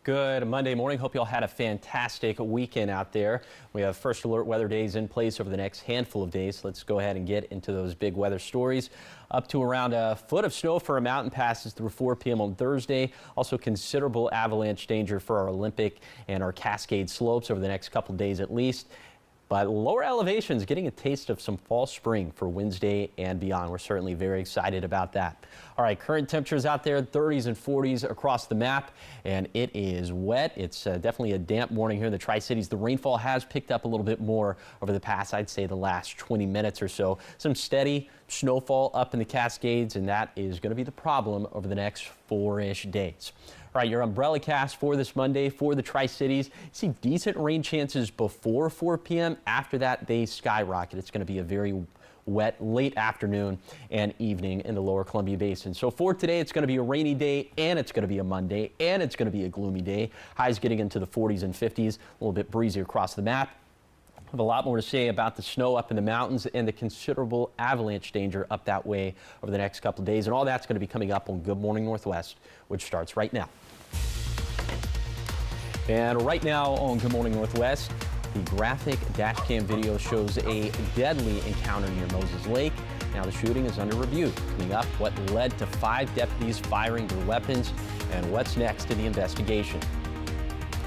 Good Monday morning. Hope you all had a fantastic weekend out there. We have first alert weather days in place over the next handful of days. Let's go ahead and get into those big weather stories. Up to around a foot of snow for our mountain passes through 4 p.m. on Thursday. Also considerable avalanche danger for our Olympic and our Cascade slopes over the next couple of days at least. But lower elevations getting a taste of some fall spring for Wednesday and beyond. We're certainly very excited about that. All right, current temperatures out there, 30s and 40s across the map, and it is wet. It's definitely a damp morning here in the Tri-Cities. The rainfall has picked up a little bit more over the past, I'd say, the last 20 minutes or so. Some steady snowfall up in the Cascades, and that is going to be the problem over the next 4-ish days. All right, your umbrella cast for this Monday for the Tri-Cities. See decent rain chances before 4 p.m. After that, they skyrocket. It's going to be a very wet late afternoon and evening in the lower Columbia Basin. So for today, it's going to be a rainy day, and it's going to be a Monday, and it's going to be a gloomy day. Highs getting into the 40s and 50s, a little bit breezy across the map. I have a lot more to say about the snow up in the mountains and the considerable avalanche danger up that way over the next couple of days. And all that's going to be coming up on Good Morning Northwest, which starts right now. And right now on Good Morning Northwest, the graphic dash cam video shows a deadly encounter near Moses Lake. Now the shooting is under review. Coming up, what led to 5 deputies firing their weapons and what's next in the investigation.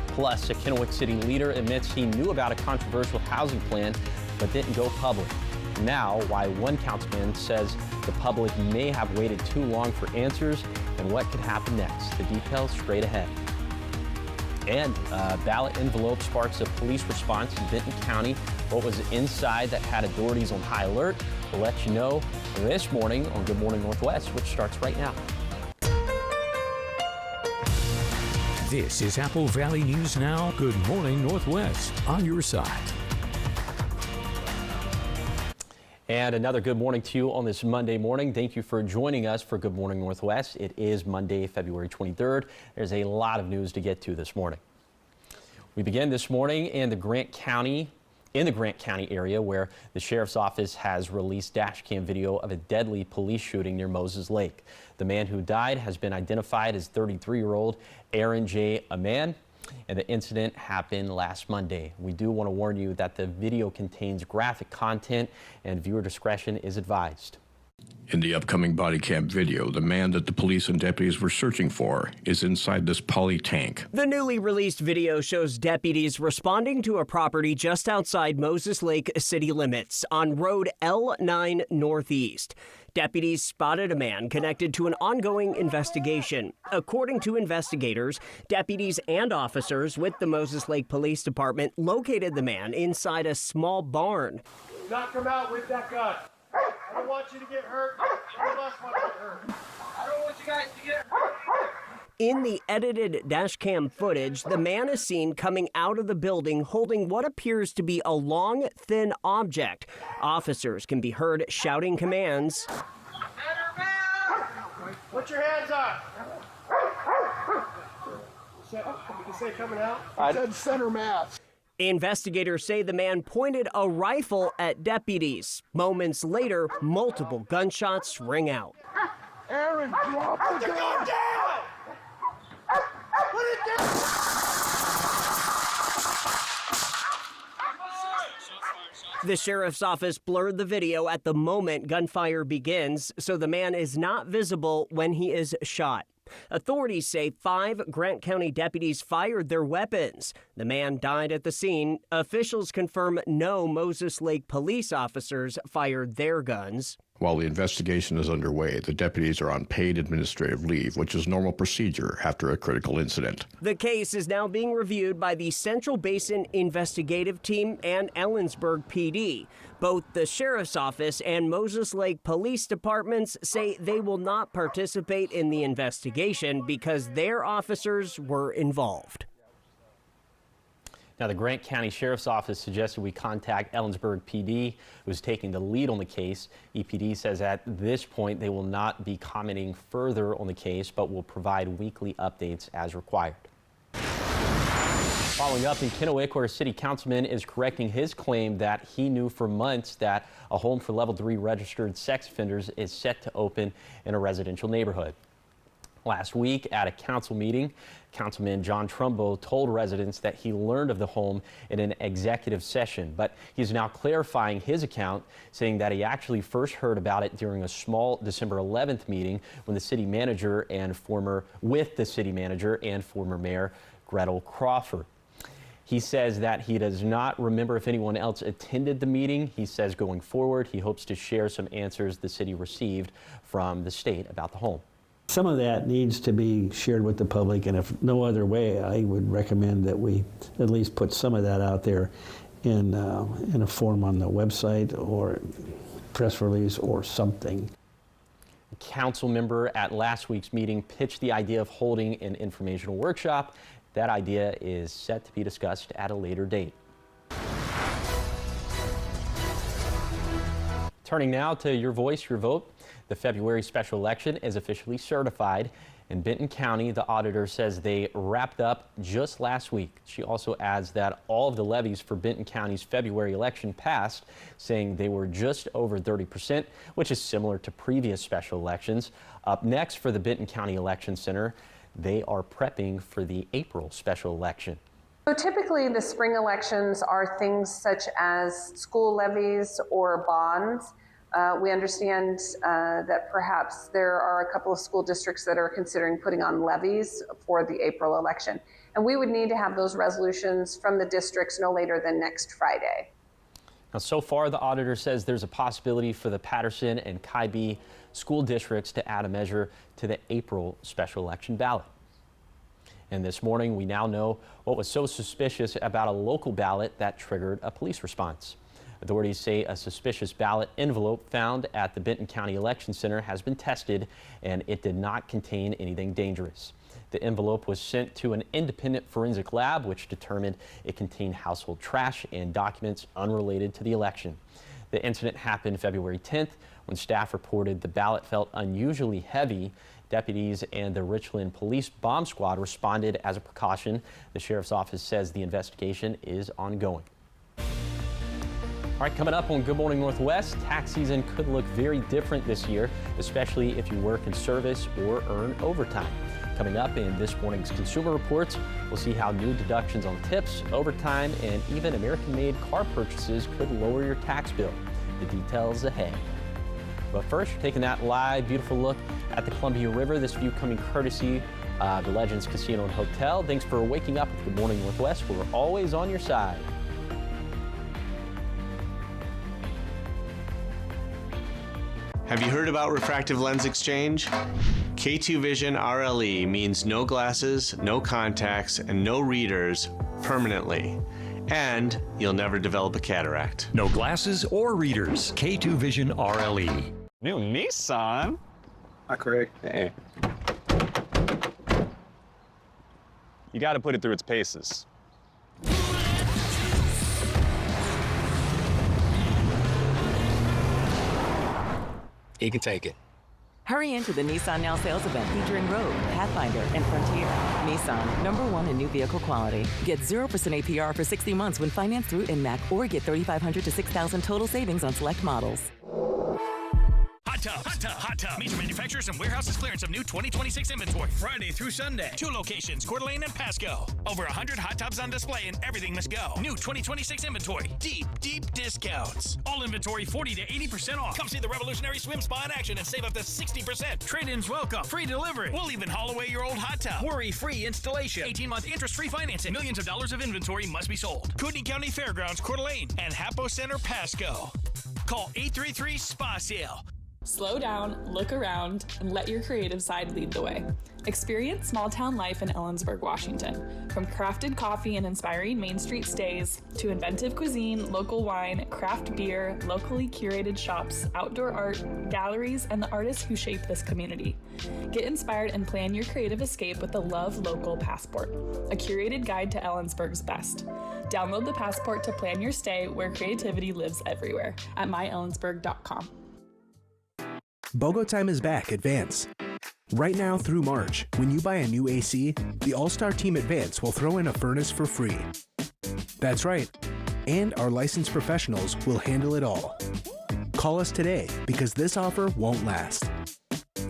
Plus, a Kennewick City leader admits he knew about a controversial housing plan but didn't go public. Now, why one councilman says the public may have waited too long for answers and what could happen next. The details straight ahead. And a ballot envelope sparks a police response in Benton County. What was inside that had authorities on high alert? We'll let you know this morning on Good Morning Northwest, which starts right now. This is Apple Valley News Now. Good Morning Northwest on your side. And another good morning to you on this Monday morning. Thank you for joining us for Good Morning Northwest. It is Monday, February 23rd. There's a lot of news to get to this morning. We begin this morning in the Grant County area, where the sheriff's office has released dash cam video of a deadly police shooting near Moses Lake. The man who died has been identified as 33-year-old Aaron J. Aman, and the incident happened last Monday. We do want to warn you that the video contains graphic content and viewer discretion is advised. In the upcoming body cam video, the man that the police and deputies were searching for is inside this poly tank. The newly released video shows deputies responding to a property just outside Moses Lake city limits on Road L9 Northeast. Deputies spotted a man connected to an ongoing investigation. According to investigators, deputies and officers with the Moses Lake Police Department located the man inside a small barn. Knock him out with that gun. I don't want you to get hurt. I don't want you to get hurt. I don't want you guys to get hurt. In the edited dashcam footage, the man is seen coming out of the building holding what appears to be a long, thin object. Officers can be heard shouting commands. Put your hands up. You can say coming out? I said center mass. Investigators say the man pointed a rifle at deputies. Moments later, multiple gunshots ring out. Aaron, drop the gun down! Put it down! The sheriff's office blurred the video at the moment gunfire begins, so the man is not visible when he is shot. Authorities say 5 Grant County deputies fired their weapons. The man died at the scene. Officials confirm no Moses Lake police officers fired their guns. While the investigation is underway, the deputies are on paid administrative leave, which is normal procedure after a critical incident. The case is now being reviewed by the Central Basin Investigative Team and Ellensburg PD. Both the Sheriff's Office and Moses Lake Police Departments say they will not participate in the investigation because their officers were involved. Now, the Grant County Sheriff's Office suggested we contact Ellensburg PD, who's taking the lead on the case. EPD says at this point they will not be commenting further on the case, but will provide weekly updates as required. Following up in Kennewick, where a city councilman is correcting his claim that he knew for months that a home for level 3 registered sex offenders is set to open in a residential neighborhood. Last week at a council meeting, Councilman John Trumbo told residents that he learned of the home in an executive session, but he's now clarifying his account, saying that he actually first heard about it during a small December 11th meeting when the city manager and former mayor Gretel Crawford. He says that he does not remember if anyone else attended the meeting. He says going forward, he hopes to share some answers the city received from the state about the home. Some of that needs to be shared with the public, and if no other way, I would recommend that we at least put some of that out there in a form on the website or press release or something. A council member at last week's meeting pitched the idea of holding an informational workshop. That idea is set to be discussed at a later date. Turning now to Your Voice, Your Vote. The February special election is officially certified. In Benton County, the auditor says they wrapped up just last week. She also adds that all of the levies for Benton County's February election passed, saying they were just over 30%, which is similar to previous special elections. Up next for the Benton County Election Center, they are prepping for the April special election. So typically the spring elections are things such as school levies or bonds. We understand that perhaps there are a couple of school districts that are considering putting on levies for the April election. And we would need to have those resolutions from the districts no later than next Friday. Now, so far, the auditor says there's a possibility for the Patterson and Kybee school districts to add a measure to the April special election ballot. And this morning, we now know what was so suspicious about a local ballot that triggered a police response. Authorities say a suspicious ballot envelope found at the Benton County Election Center has been tested, and it did not contain anything dangerous. The envelope was sent to an independent forensic lab, which determined it contained household trash and documents unrelated to the election. The incident happened February 10th when staff reported the ballot felt unusually heavy. Deputies and the Richland Police Bomb Squad responded as a precaution. The sheriff's office says the investigation is ongoing. All right, coming up on Good Morning Northwest, tax season could look very different this year, especially if you work in service or earn overtime. Coming up in this morning's Consumer Reports, we'll see how new deductions on tips, overtime, and even American-made car purchases could lower your tax bill. The details ahead. But first, taking that live, beautiful look at the Columbia River. This view coming courtesy of the Legends Casino and Hotel. Thanks for waking up with Good Morning Northwest. We're always on your side. Have you heard about refractive lens exchange? K2 Vision RLE means no glasses, no contacts, and no readers permanently. And you'll never develop a cataract. No glasses or readers. K2 Vision RLE. New Nissan? Not correct. Hey. You got to put it through its paces. You can take it. Hurry into the Nissan Now sales event featuring Rogue, Pathfinder, and Frontier. Nissan, #1 in new vehicle quality. Get 0% APR for 60 months when financed through INMAC, or get $3,500 to $6,000 total savings on select models. Hot Tub, Hot Tub, Hot Tub. Major manufacturers and warehouses clearance of new 2026 inventory. Friday through Sunday. 2 locations, Coeur d'Alene and Pasco. Over 100 hot tubs on display and everything must go. New 2026 inventory. Deep, deep discounts. All inventory 40 to 80% off. Come see the revolutionary swim spa in action and save up to 60%. Trade-ins welcome. Free delivery. We'll even haul away your old hot tub. Worry-free installation. 18-month interest-free financing. Millions of dollars of inventory must be sold. Kootenai County Fairgrounds, Coeur d'Alene, and Hapo Center, Pasco. Call 833-SPA-SALE. Slow down, look around, and let your creative side lead the way. Experience small town life in Ellensburg, Washington. From crafted coffee and inspiring Main Street stays, to inventive cuisine, local wine, craft beer, locally curated shops, outdoor art, galleries, and the artists who shape this community. Get inspired and plan your creative escape with the Love Local Passport, a curated guide to Ellensburg's best. Download the Passport to plan your stay where creativity lives everywhere at myellensburg.com. BOGO time is back at Vance. Right now through March, when you buy a new AC, the All-Star Team at Vance will throw in a furnace for free. That's right. And our licensed professionals will handle it all. Call us today because this offer won't last.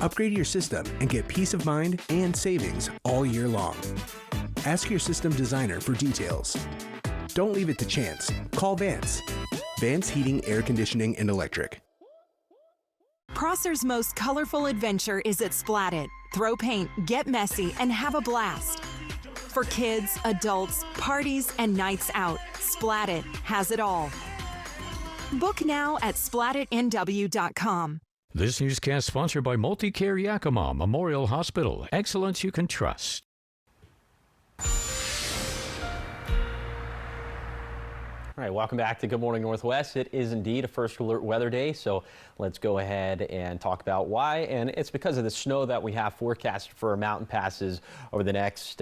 Upgrade your system and get peace of mind and savings all year long. Ask your system designer for details. Don't leave it to chance. Call Vance. Vance Heating, Air Conditioning, and Electric. Prosser's most colorful adventure is at Splat-It. Throw paint, get messy, and have a blast. For kids, adults, parties, and nights out, Splat-It has it all. Book now at splatitnw.com. This newscast sponsored by Multicare Yakima Memorial Hospital. Excellence you can trust. All right, welcome back to Good Morning Northwest. It is indeed a first alert weather day, so let's go ahead and talk about why. And it's because of the snow that we have forecasted for our mountain passes over the next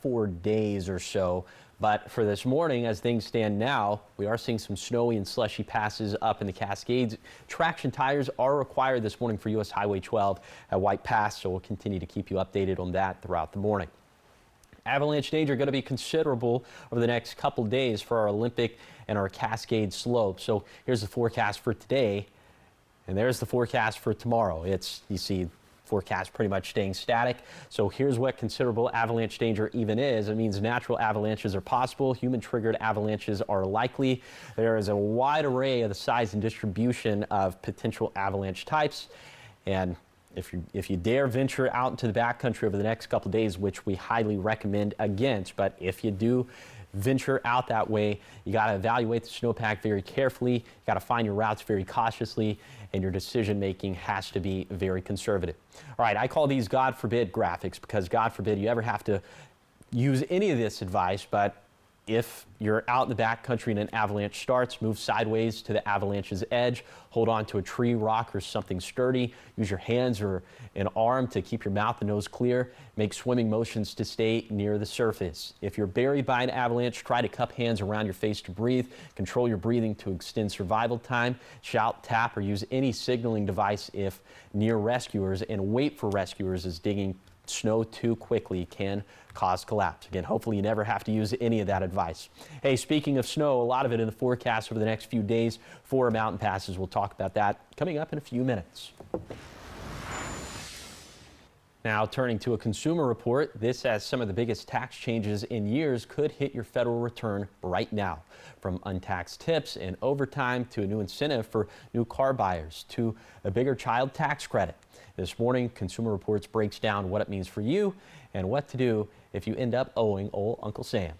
4 days or so. But for this morning, as things stand now, we are seeing some snowy and slushy passes up in the Cascades. Traction tires are required this morning for US Highway 12 at White Pass, so we'll continue to keep you updated on that throughout the morning. Avalanche danger going to be considerable over the next couple days for our Olympic and our Cascade slopes. So here's the forecast for today, and there's the forecast for tomorrow. You see forecast pretty much staying static. So here's what considerable avalanche danger even is. It means natural avalanches are possible. Human-triggered avalanches are likely. There is a wide array of the size and distribution of potential avalanche types. And if you dare venture out into the backcountry over the next couple of days, which we highly recommend against, but if you do venture out that way, you got to evaluate the snowpack very carefully. You got to find your routes very cautiously, and your decision making has to be very conservative. All right, I call these God forbid graphics because God forbid you ever have to use any of this advice, but if you're out in the backcountry and an avalanche starts, move sideways to the avalanche's edge, hold on to a tree, rock, or something sturdy. Use your hands or an arm to keep your mouth and nose clear. Make swimming motions to stay near the surface. If you're buried by an avalanche, try to cup hands around your face to breathe. Control your breathing to extend survival time. Shout, tap, or use any signaling device if near rescuers, and wait for rescuers as digging snow too quickly can cause collapse. Again, hopefully you never have to use any of that advice. Hey, speaking of snow, a lot of it in the forecast over the next few days for mountain passes. We'll talk about that coming up in a few minutes. Now, turning to a consumer report, this, as some of the biggest tax changes in years, could hit your federal return right now. From untaxed tips and overtime to a new incentive for new car buyers to a bigger child tax credit. This morning, Consumer Reports breaks down what it means for you and what to do if you end up owing old Uncle Sam.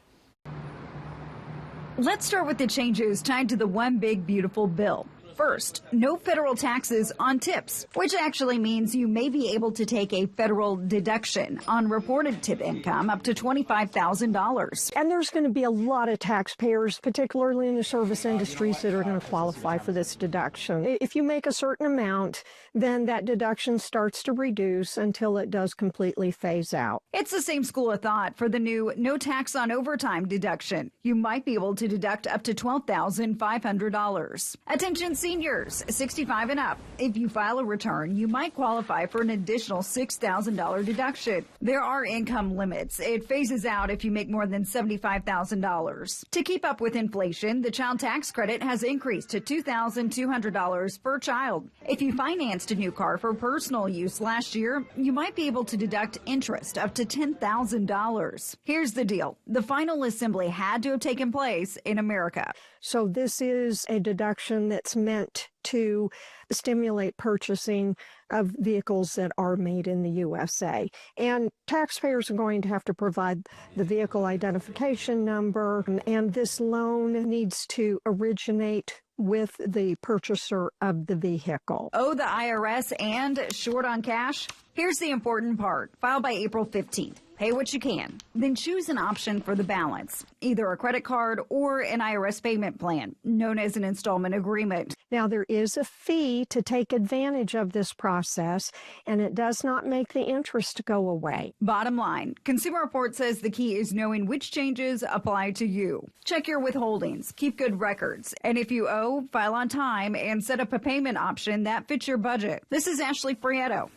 Let's start with the changes tied to the One Big Beautiful Bill. First, no federal taxes on tips, which actually means you may be able to take a federal deduction on reported tip income up to $25,000. And there's going to be a lot of taxpayers, particularly in the service industries, that are going to qualify for this deduction. If you make a certain amount, then that deduction starts to reduce until it does completely phase out. It's the same school of thought for the new no tax on overtime deduction. You might be able to deduct up to $12,500. Attention seniors, 65 and up. If you file a return, you might qualify for an additional $6,000 deduction. There are income limits. It phases out if you make more than $75,000. To keep up with inflation, the child tax credit has increased to $2,200 per child. If you financed a new car for personal use last year, you might be able to deduct interest up to $10,000. Here's the deal. The final assembly had to have taken place in America. So this is a deduction that's meant to stimulate purchasing of vehicles that are made in the USA. And taxpayers are going to have to provide the vehicle identification number, and this loan needs to originate with the purchaser of the vehicle. Owe the IRS and short on cash? Here's the important part. File by April 15th. Pay what you can. Then choose an option for the balance, either a credit card or an IRS payment plan, known as an installment agreement. Now, there is a fee to take advantage of this process, and it does not make the interest go away. Bottom line, Consumer Report says the key is knowing which changes apply to you. Check your withholdings, keep good records, and if you owe, file on time and set up a payment option that fits your budget. This is Ashley Frieto.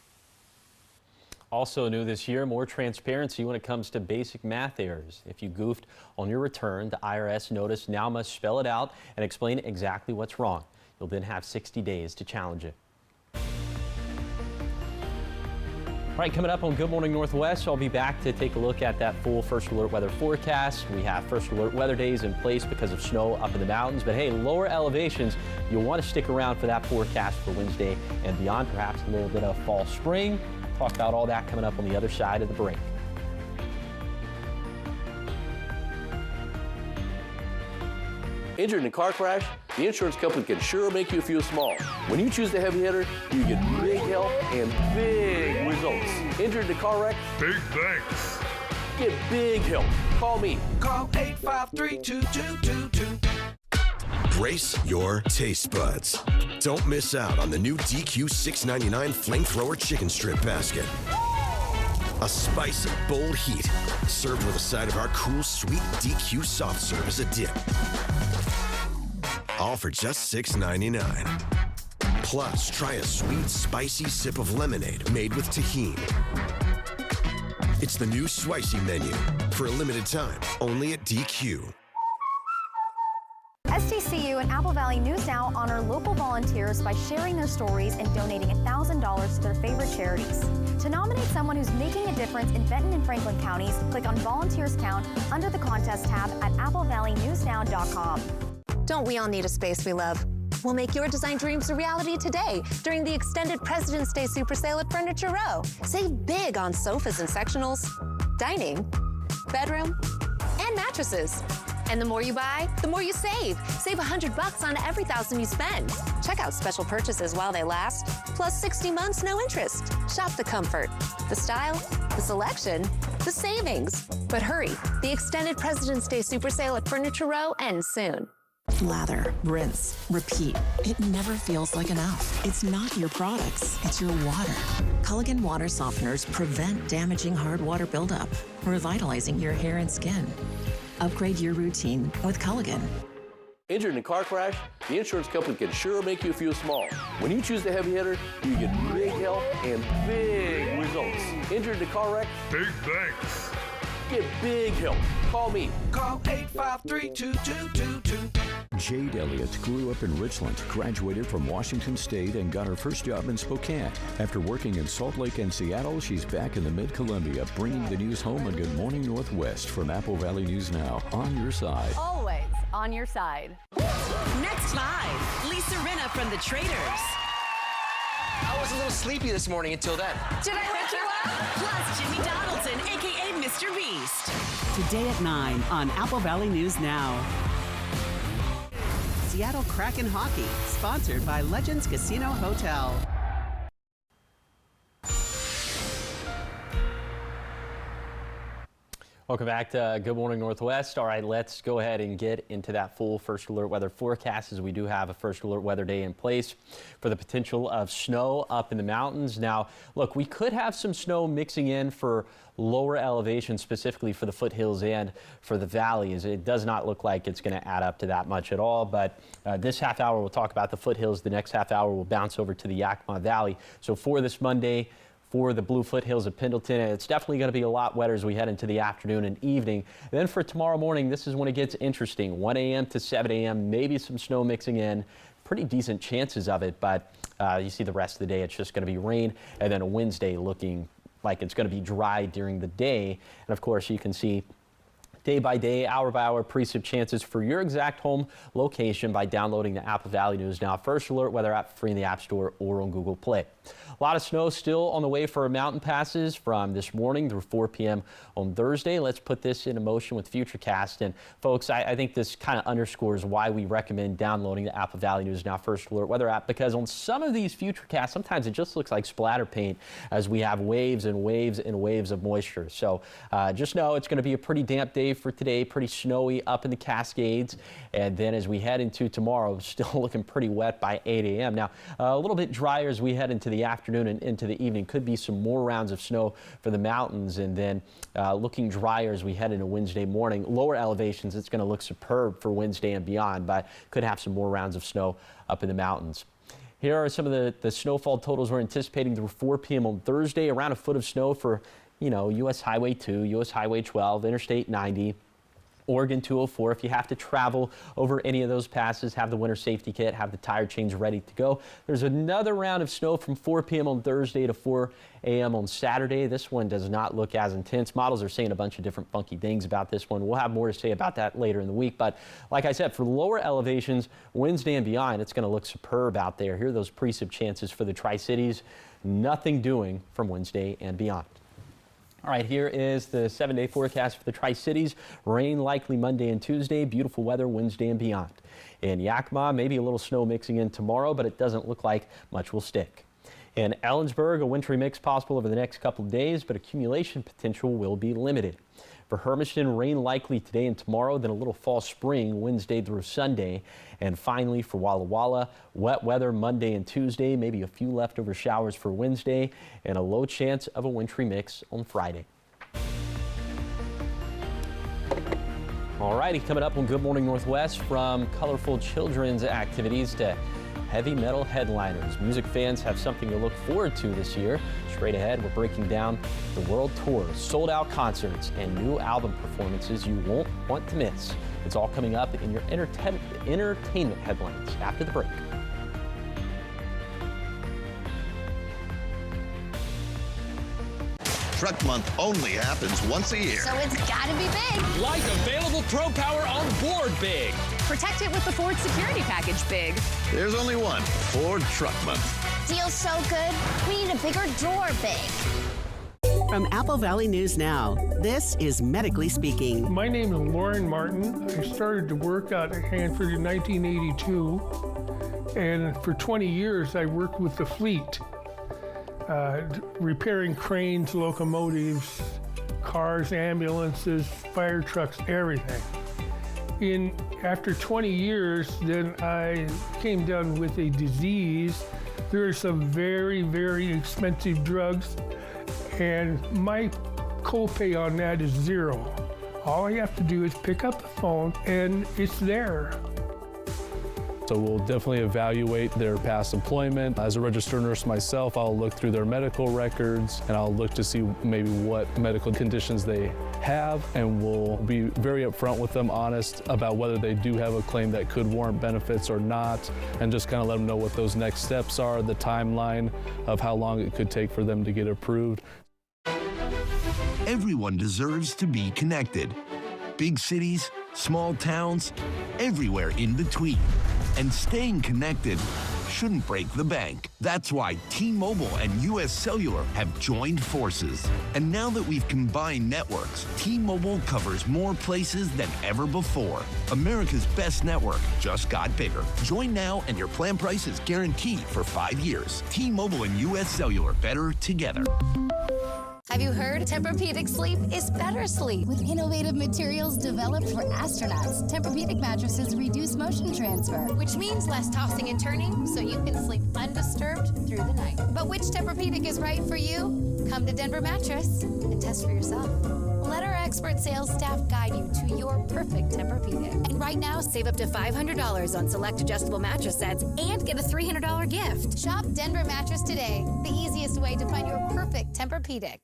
Also new this year, more transparency when it comes to basic math errors. If you goofed on your return, the IRS notice now must spell it out and explain exactly what's wrong. You'll then have 60 days to challenge it. right, coming up on Good Morning Northwest, I'll be back to take a look at that full First Alert weather forecast. We have First Alert weather days in place because of snow up in the mountains. But hey, lower elevations, you'll want to stick around for that forecast for Wednesday and beyond. Perhaps a little bit of fall spring. Talk about all that coming up on the other side of the break. Injured in a car crash? The insurance company can sure make you feel small. When you choose the heavy hitter, you get big help and big results. Injured in a car wreck? Big thanks. Get big help. Call me. Call 853-2222. Brace your taste buds. Don't miss out on the new DQ $6.99 Flamethrower Chicken Strip Basket. A spicy, bold heat, served with a side of our cool, sweet DQ soft serve as a dip. All for just $6.99. Plus, try a sweet, spicy sip of lemonade made with tahini. It's the new Spicy menu for a limited time, only at DQ. STCU and Apple Valley News Now honor local volunteers by sharing their stories and donating $1,000 to their favorite charities. To nominate someone who's making a difference in Benton and Franklin counties, click on Volunteers Count under the contest tab at applevalleyNewsNow.com. Don't we all need a space we love? We'll make your design dreams a reality today during the extended President's Day Super Sale at Furniture Row. Save big on sofas and sectionals, dining, bedroom, and mattresses. And the more you buy, the more you save. Save $100 on every $1,000 you spend. Check out special purchases while they last, plus 60 months, no interest. Shop the comfort, the style, the selection, the savings. But hurry, the extended President's Day Super Sale at Furniture Row ends soon. Lather, rinse, repeat. It never feels like enough. It's not your products, it's your water. Culligan water softeners prevent damaging hard water buildup, revitalizing your hair and skin. Upgrade your routine with Culligan. Injured in a car crash? The insurance company can sure make you feel small. When you choose the heavy hitter, you get big help and big results. Injured in a car wreck? Big thanks. Get big help. Call me. Call 853-2222. Jade Elliott grew up in Richland, graduated from Washington State, and got her first job in Spokane. After working in Salt Lake and Seattle, she's back in the Mid-Columbia, bringing the news home on Good Morning Northwest from Apple Valley News Now. On your side. Always on your side. Next live, Lisa Rinna from the Traders. I was a little sleepy this morning until then. Did I wake you up? Plus Jimmy Donaldson, a.k.a. Mr. Beast. Today at 9 on Apple Valley News Now. Seattle Kraken Hockey, sponsored by Legends Casino Hotel. Welcome back to Good Morning Northwest. All right, let's go ahead and get into that full First Alert weather forecast, as we do have a First Alert weather day in place for the potential of snow up in the mountains. Now, look, we could have some snow mixing in for lower elevations, specifically for the foothills and for the valleys. It does not look like it's going to add up to that much at all, but this half hour we'll talk about the foothills. The next half hour we'll bounce over to the Yakima Valley. So for this Monday, for the Blue Foothills of Pendleton, it's definitely going to be a lot wetter as we head into the afternoon and evening. Then for tomorrow morning, this is when it gets interesting. 1 a.m. to 7 a.m., maybe some snow mixing in. Pretty decent chances of it, but you see the rest of the day, it's just going to be rain. And then a Wednesday looking like it's going to be dry during the day. And of course, you can see day by day, hour by hour precip chances for your exact home location by downloading the Apple Valley News Now First Alert weather app free in the App Store or on Google Play. A lot of snow still on the way for mountain passes from this morning through 4 p.m. on Thursday. Let's put this into motion with Futurecast. And folks, I think this kind of underscores why we recommend downloading the Apple Valley News Now First Alert weather app, because on some of these Futurecasts, sometimes it just looks like splatter paint as we have waves and waves and waves of moisture. So just know it's going to be a pretty damp day for today, pretty snowy up in the Cascades. And then as we head into tomorrow, still looking pretty wet by 8 a.m. Now, a little bit drier as we head into the afternoon and into the evening. Could be some more rounds of snow for the mountains, and then looking drier as we head into Wednesday morning. Lower elevations, it's going to look superb for Wednesday and beyond, but could have some more rounds of snow up in the mountains. Here are some of the snowfall totals we're anticipating through 4 p.m. on Thursday. Around a foot of snow for, US Highway 2, US Highway 12, Interstate 90. Oregon 204. If you have to travel over any of those passes, have the winter safety kit, have the tire chains ready to go. There's another round of snow from 4 p.m. on Thursday to 4 a.m. on Saturday. This one does not look as intense. Models are saying a bunch of different funky things about this one. We'll have more to say about that later in the week. But like I said, for lower elevations, Wednesday and beyond, it's going to look superb out there. Here are those precip chances for the Tri-Cities. Nothing doing from Wednesday and beyond. All right, here is the 7-day forecast for the Tri-Cities. Rain likely Monday and Tuesday. Beautiful weather Wednesday and beyond. In Yakima, maybe a little snow mixing in tomorrow, but it doesn't look like much will stick. In Ellensburg, a wintry mix possible over the next couple of days, but accumulation potential will be limited. For Hermiston, rain likely today and tomorrow, then a little fall spring Wednesday through Sunday. And finally, for Walla Walla, wet weather Monday and Tuesday, maybe a few leftover showers for Wednesday, and a low chance of a wintry mix on Friday. All righty, coming up on Good Morning Northwest, from colorful children's activities to heavy metal headliners. Music fans have something to look forward to this year. Straight ahead, we're breaking down the world tour, sold-out concerts, and new album performances you won't want to miss. It's all coming up in your entertainment headlines after the break. Truck Month only happens once a year. So it's gotta be big. Like available Pro Power on board big. Protect it with the Ford Security Package big. There's only one Ford Truck Month. Deal's so good, we need a bigger door big. From Apple Valley News Now, this is Medically Speaking. My name is Lauren Martin. I started to work out at Hanford in 1982, and for 20 years I worked with the fleet, repairing cranes, locomotives, cars, ambulances, fire trucks, everything. After 20 years, then I came down with a disease. There are some very, very expensive drugs, and my copay on that is $0. All I have to do is pick up the phone, and it's there. So we'll definitely evaluate their past employment. As a registered nurse myself, I'll look through their medical records, and I'll look to see maybe what medical conditions they have, and we'll be very upfront with them, honest about whether they do have a claim that could warrant benefits or not, and just kind of let them know what those next steps are, the timeline of how long it could take for them to get approved. Everyone deserves to be connected. Big cities, small towns, everywhere in between. And staying connected shouldn't break the bank. That's why T-Mobile and US Cellular have joined forces. And now that we've combined networks, T-Mobile covers more places than ever before. America's best network just got bigger. Join now and your plan price is guaranteed for 5 years. T-Mobile and US Cellular, better together. Have you heard? Tempur-Pedic sleep is better sleep. With innovative materials developed for astronauts, Tempur-Pedic mattresses reduce motion transfer, which means less tossing and turning, so you can sleep undisturbed through the night. But which Tempur-Pedic is right for you? Come to Denver Mattress and test for yourself. Let our expert sales staff guide you to your perfect Tempur-Pedic. And right now, save up to $500 on select adjustable mattress sets and get a $300 gift. Shop Denver Mattress today, the easiest way to find your perfect Tempur-Pedic.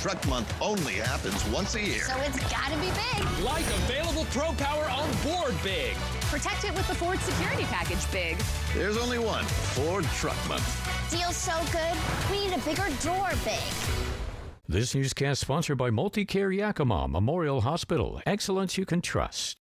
Truck Month only happens once a year. So it's gotta be big. Like available Pro Power on board big. Protect it with the Ford Security Package big. There's only one Ford Truck Month. Deal's so good, we need a bigger door big. This newscast sponsored by Multicare Yakima Memorial Hospital. Excellence you can trust.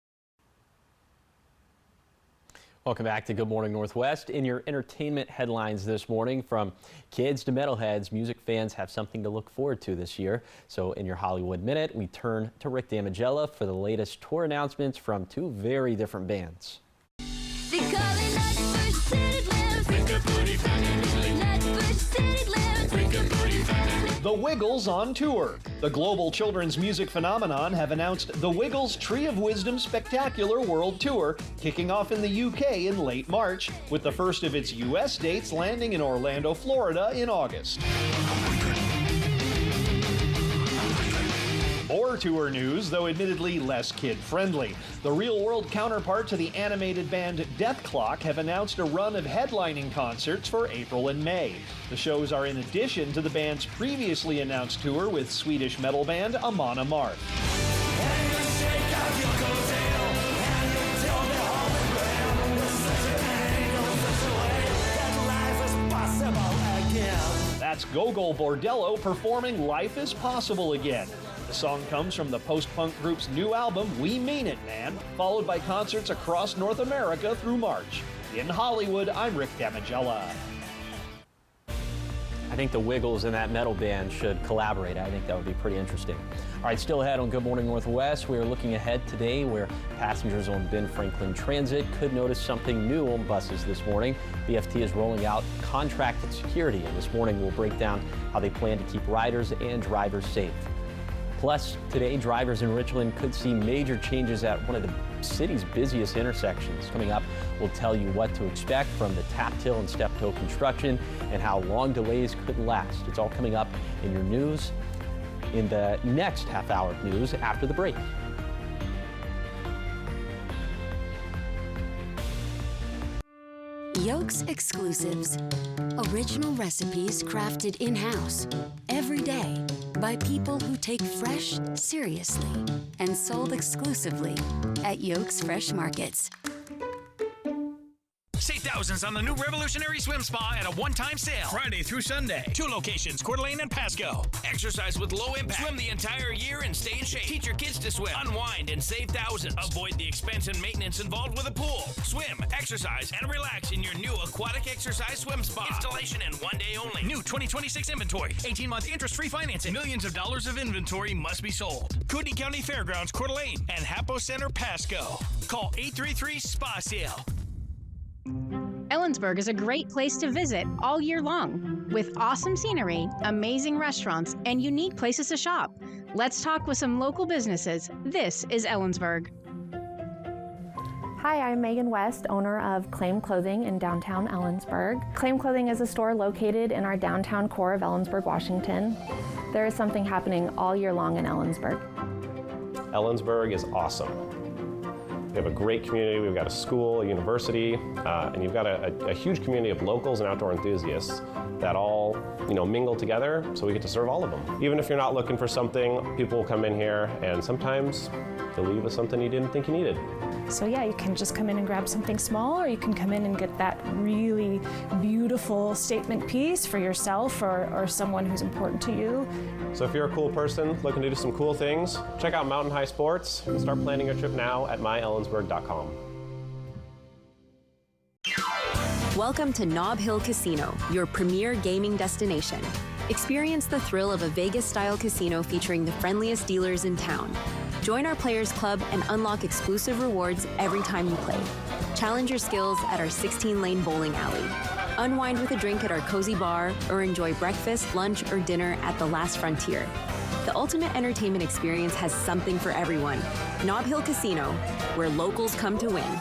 Welcome back to Good Morning Northwest. In your entertainment headlines this morning, from kids to metalheads, music fans have something to look forward to this year. So in your Hollywood Minute, we turn to Rick Damigella for the latest tour announcements from two very different bands. The Wiggles on tour. The global children's music phenomenon have announced the Wiggles Tree of Wisdom Spectacular World Tour, kicking off in the UK in late March, with the first of its US dates landing in Orlando, Florida in August. More tour news, though admittedly less kid-friendly. The real-world counterpart to the animated band Death Clock have announced a run of headlining concerts for April and May. The shows are in addition to the band's previously announced tour with Swedish metal band Amon Amarth. That's Gogol Bordello performing Life is Possible Again. The song comes from the post-punk group's new album, We Mean It, Man, followed by concerts across North America through March. In Hollywood, I'm Rick Damigella. I think the Wiggles and that metal band should collaborate. I think that would be pretty interesting. All right, still ahead on Good Morning Northwest. We are looking ahead today where passengers on Ben Franklin Transit could notice something new on buses this morning. BFT is rolling out contracted security, and this morning we'll break down how they plan to keep riders and drivers safe. Plus, today, drivers in Richland could see major changes at one of the city's busiest intersections. Coming up, we'll tell you what to expect from the Taft Hill and Steptoe construction and how long delays could last. It's all coming up in your news in the next half-hour of news after the break. Yolks Exclusives. Original recipes crafted in-house every day by people who take fresh seriously and sold exclusively at Yolks Fresh Markets. Save thousands on the new revolutionary swim spa at a one-time sale. Friday through Sunday. 2 locations, Coeur d'Alene and Pasco. Exercise with low impact. Swim the entire year and stay in shape. Teach your kids to swim. Unwind and save thousands. Avoid the expense and maintenance involved with a pool. Swim, exercise, and relax in your new aquatic exercise swim spa. Installation in 1 day only. New 2026 inventory. 18-month interest-free financing. Millions of dollars of inventory must be sold. Kootenai County Fairgrounds, Coeur d'Alene, and Hapo Center, Pasco. Call 833-SPA-SALE. Ellensburg is a great place to visit all year long, with awesome scenery, amazing restaurants, and unique places to shop. Let's talk with some local businesses. This is Ellensburg. Hi, I'm Megan West, owner of Claim Clothing in downtown Ellensburg. Claim Clothing is a store located in our downtown core of Ellensburg, Washington. There is something happening all year long in Ellensburg. Ellensburg is awesome. We have a great community. We've got a school, a university, and you've got a huge community of locals and outdoor enthusiasts that all, mingle together, so we get to serve all of them. Even if you're not looking for something, people will come in here, and sometimes they'll leave with something you didn't think you needed. So yeah, you can just come in and grab something small, or you can come in and get that really beautiful statement piece for yourself or someone who's important to you. So if you're a cool person looking to do some cool things, check out Mountain High Sports and start planning your trip now at myellensburg.com. Welcome to Nob Hill Casino, your premier gaming destination. Experience the thrill of a Vegas-style casino featuring the friendliest dealers in town. Join our Players Club and unlock exclusive rewards every time you play. Challenge your skills at our 16-lane bowling alley. Unwind with a drink at our cozy bar, or enjoy breakfast, lunch, or dinner at the Last Frontier. The ultimate entertainment experience has something for everyone. Nob Hill Casino, where locals come to win.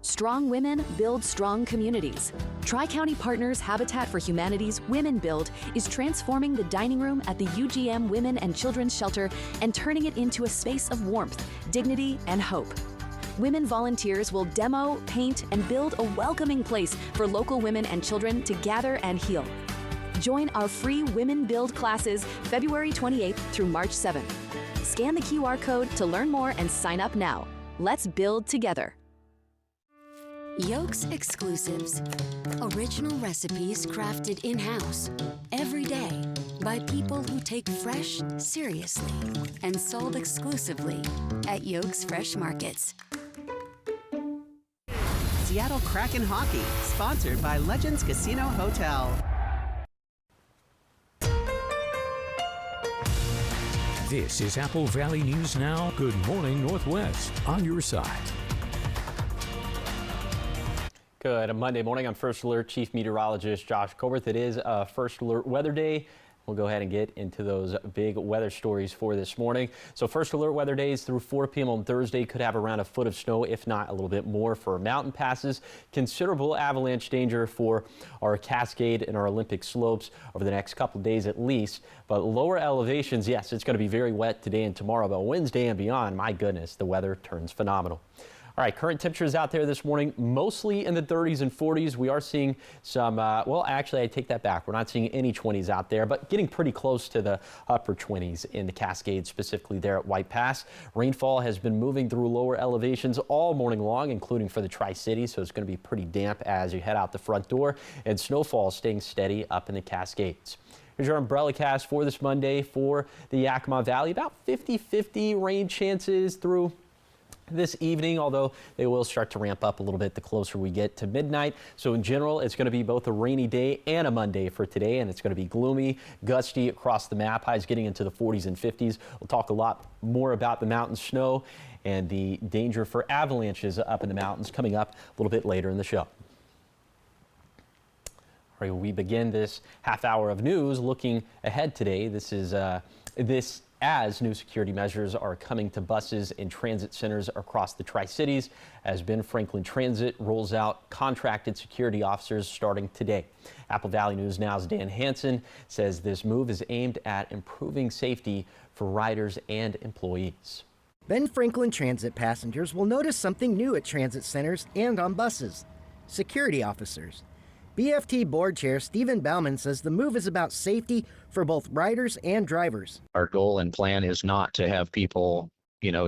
Strong women build strong communities. Tri-County Partners Habitat for Humanity's Women Build is transforming the dining room at the UGM Women and Children's Shelter and turning it into a space of warmth, dignity, and hope. Women volunteers will demo, paint, and build a welcoming place for local women and children to gather and heal. Join our free Women Build classes February 28th through March 7th. Scan the QR code to learn more and sign up now. Let's build together. Yolks Exclusives. Original recipes crafted in-house every day by people who take fresh seriously and sold exclusively at Yolks Fresh Markets. Seattle Kraken Hockey, sponsored by Legends Casino Hotel. This is Apple Valley News Now. Good morning, Northwest. On your side. Good Monday morning. I'm First Alert Chief Meteorologist Josh Colbert. It is a First Alert weather day. We'll go ahead and get into those big weather stories for this morning. So First Alert weather days through 4 p.m. on Thursday could have around a foot of snow, if not a little bit more, for mountain passes. Considerable avalanche danger for our Cascade and our Olympic slopes over the next couple of days at least. But lower elevations, yes, it's going to be very wet today and tomorrow. But Wednesday and beyond, my goodness, the weather turns phenomenal. All right, current temperatures out there this morning, mostly in the 30s and 40s. We are seeing some, well, actually, I take that back. We're not seeing any 20s out there, but getting pretty close to the upper 20s in the Cascades, specifically there at White Pass. Rainfall has been moving through lower elevations all morning long, including for the Tri-Cities, so it's going to be pretty damp as you head out the front door, and snowfall staying steady up in the Cascades. Here's your umbrella cast for this Monday for the Yakima Valley. About 50-50 rain chances through this evening, although they will start to ramp up a little bit the closer we get to midnight. So in general, it's going to be both a rainy day and a Monday for today, and it's going to be gloomy, gusty across the map. Highs getting into the 40s and 50s. We'll talk a lot more about the mountain snow and the danger for avalanches up in the mountains coming up a little bit later in the show. All right, we begin this half hour of news looking ahead today. This is as new security measures are coming to buses and transit centers across the Tri-Cities as Ben Franklin Transit rolls out contracted security officers starting today. Apple Valley News Now's Dan Hansen says this move is aimed at improving safety for riders and employees. Ben Franklin Transit passengers will notice something new at transit centers and on buses: security officers. BFT Board Chair Stephen Bauman says the move is about safety for both riders and drivers. Our goal and plan is not to have people,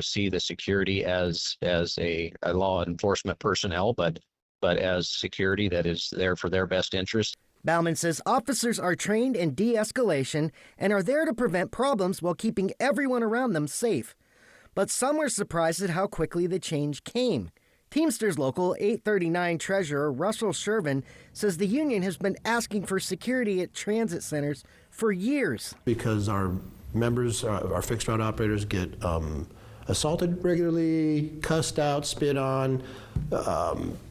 see the security as a law enforcement personnel, but as security that is there for their best interest. Bauman says officers are trained in de-escalation and are there to prevent problems while keeping everyone around them safe. But some were surprised at how quickly the change came. Teamsters Local 839 Treasurer Russell Shervin says the union has been asking for security at transit centers for years. Because our members, our fixed route operators get assaulted regularly, cussed out, spit on,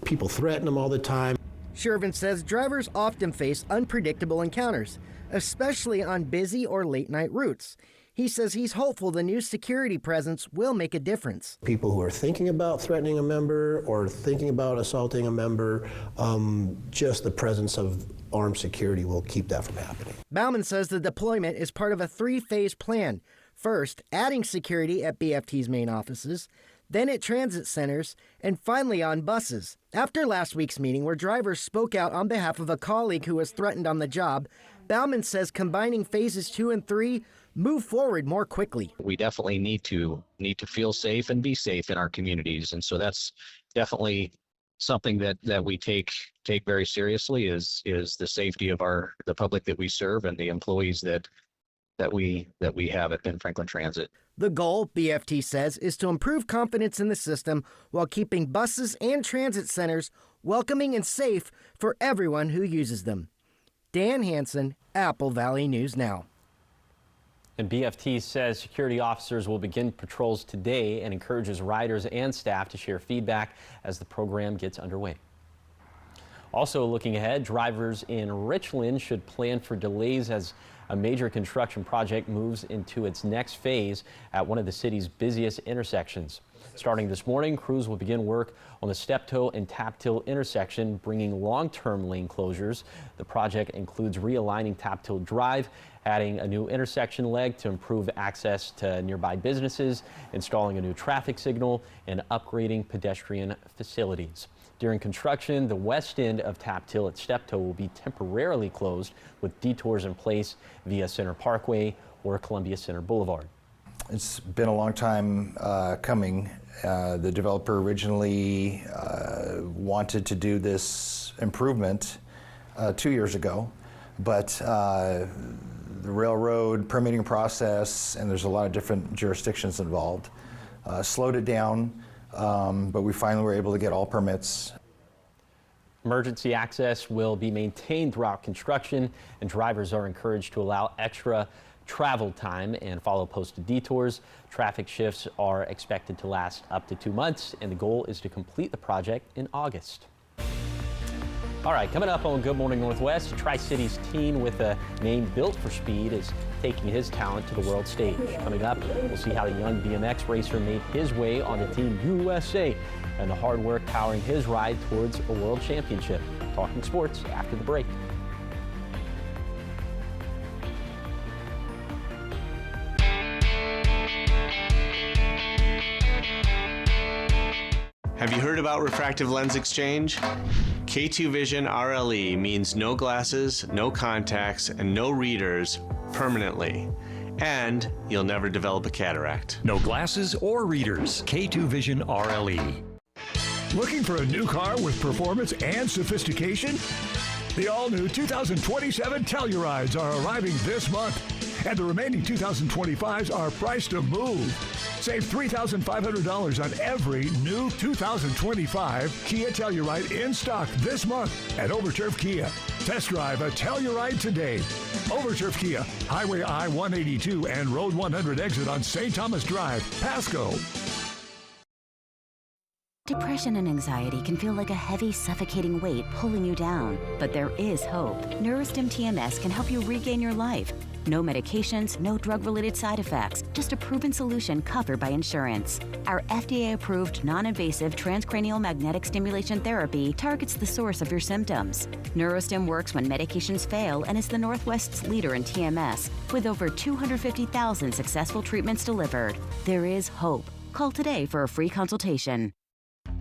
people threaten them all the time. Shervin says drivers often face unpredictable encounters, especially on busy or late night routes. He says he's hopeful the new security presence will make a difference. People who are thinking about threatening a member or thinking about assaulting a member, just the presence of armed security will keep that from happening. Bauman says the deployment is part of a three-phase plan. First, adding security at BFT's main offices, then at transit centers, and finally on buses. After last week's meeting where drivers spoke out on behalf of a colleague who was threatened on the job, Bauman says combining phases 2 and 3 move forward more quickly. We definitely need to feel safe and be safe in our communities, and so that's definitely something that we take very seriously is the safety of the public that we serve and the employees that we have at Ben Franklin Transit. The goal, BFT says, is to improve confidence in the system while keeping buses and transit centers welcoming and safe for everyone who uses them. Dan Hansen, Apple Valley News Now. And BFT says security officers will begin patrols today and encourages riders and staff to share feedback as the program gets underway. Also looking ahead, drivers in Richland should plan for delays as a major construction project moves into its next phase at one of the city's busiest intersections. Starting this morning, crews will begin work on the Steptoe and Taptil intersection, bringing long-term lane closures. The project includes realigning Taptil Drive, adding a new intersection leg to improve access to nearby businesses, installing a new traffic signal, and upgrading pedestrian facilities. During construction, the west end of Taptil at Steptoe will be temporarily closed with detours in place via Center Parkway or Columbia Center Boulevard. It's been a long time coming. The developer originally wanted to do this improvement 2 years ago, but the railroad permitting process, and there's a lot of different jurisdictions involved, slowed it down, but we finally were able to get all permits. Emergency access will be maintained throughout construction, and drivers are encouraged to allow extra travel time and follow posted detours. Traffic shifts are expected to last up to 2 months, and the goal is to complete the project in August. All right, coming up on Good Morning Northwest, Tri-Cities teen with a name built for speed is taking his talent to the world stage. Coming up, we'll see how the young BMX racer made his way on the Team USA and the hard work powering his ride towards a world championship. Talking sports after the break. Have about refractive lens exchange? K2 Vision RLE means no glasses, no contacts, and no readers permanently. And you'll never develop a cataract. No glasses or readers. K2 Vision RLE. Looking for a new car with performance and sophistication? The all-new 2027 Tellurides are arriving this month, and the remaining 2025s are priced to move. Save $3,500 on every new 2025 Kia Telluride in stock this month at Overturf Kia. Test drive a Telluride today. Overturf Kia, Highway I-182 and Road 100 exit on St. Thomas Drive, Pasco. Depression and anxiety can feel like a heavy, suffocating weight pulling you down. But there is hope. Neurostim TMS can help you regain your life. No medications, no drug-related side effects, just a proven solution covered by insurance. Our FDA-approved, non-invasive transcranial magnetic stimulation therapy targets the source of your symptoms. Neurostim works when medications fail and is the Northwest's leader in TMS, with over 250,000 successful treatments delivered. There is hope. Call today for a free consultation.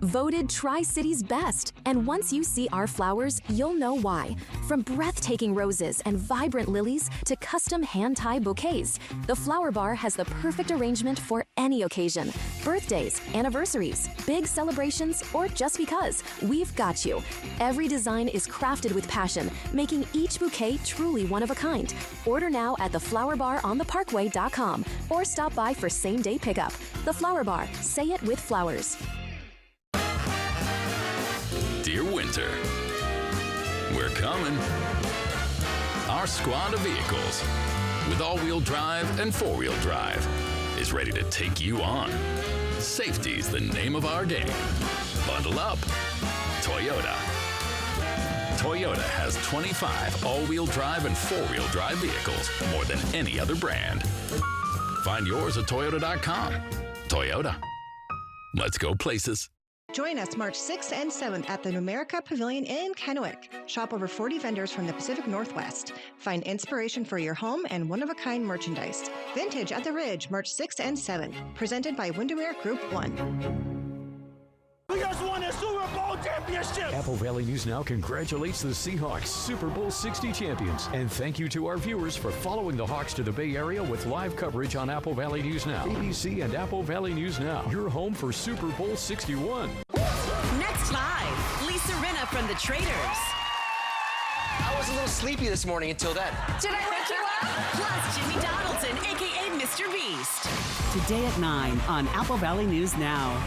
Voted Tri-City's best. And once you see our flowers, you'll know why. From breathtaking roses and vibrant lilies to custom hand-tie bouquets, the Flower Bar has the perfect arrangement for any occasion. Birthdays, anniversaries, big celebrations, or just because, we've got you. Every design is crafted with passion, making each bouquet truly one of a kind. Order now at theflowerbarontheparkway.com or stop by for same-day pickup. The Flower Bar. Say it with flowers. Dear winter, we're coming. Our squad of vehicles with all-wheel drive and four-wheel drive is ready to take you on. Safety's the name of our game. Bundle up. Toyota. Toyota has 25 all-wheel drive and four-wheel drive vehicles, more than any other brand. Find yours at Toyota.com. Toyota. Let's go places. Join us March 6th and 7th at the Numerica Pavilion in Kennewick. Shop over 40 vendors from the Pacific Northwest. Find inspiration for your home and one-of-a-kind merchandise. Vintage at the Ridge, March 6th and 7th. Presented by Windermere Group 1. We just won a Super Bowl championship! Apple Valley News Now congratulates the Seahawks, Super Bowl 60 champions. And thank you to our viewers for following the Hawks to the Bay Area with live coverage on Apple Valley News Now, ABC, and Apple Valley News Now. Your home for Super Bowl 61. Next live, Lisa Rinna from the Traders. I was a little sleepy this morning until then. Did I wake you up? Plus Jimmy Donaldson, a.k.a. Mr. Beast. Today at 9 on Apple Valley News Now.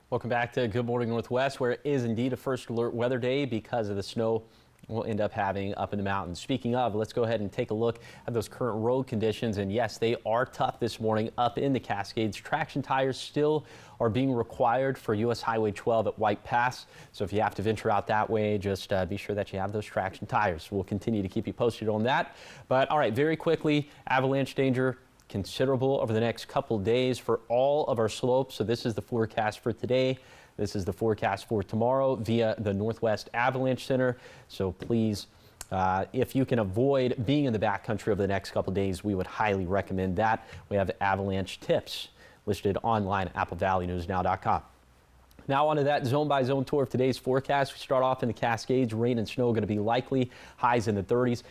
Welcome back to Good Morning Northwest, where it is indeed a first alert weather day because of the snow we'll end up having up in the mountains. Speaking of, let's go ahead and take a look at those current road conditions. And yes, they are tough this morning up in the Cascades. Traction tires still are being required for US Highway 12 at White Pass. So if you have to venture out that way, just be sure that you have those traction tires. We'll continue to keep you posted on that. But all right, very quickly, avalanche danger considerable over the next couple days for all of our slopes. So this is the forecast for today. This is the forecast for tomorrow via the Northwest Avalanche Center. So please, if you can avoid being in the backcountry over the next couple days, we would highly recommend that. We have avalanche tips listed online at AppleValleyNewsNow.com. Now onto that zone-by-zone tour of today's forecast. We start off in the Cascades. Rain and snow going to be likely. Highs in the 30s.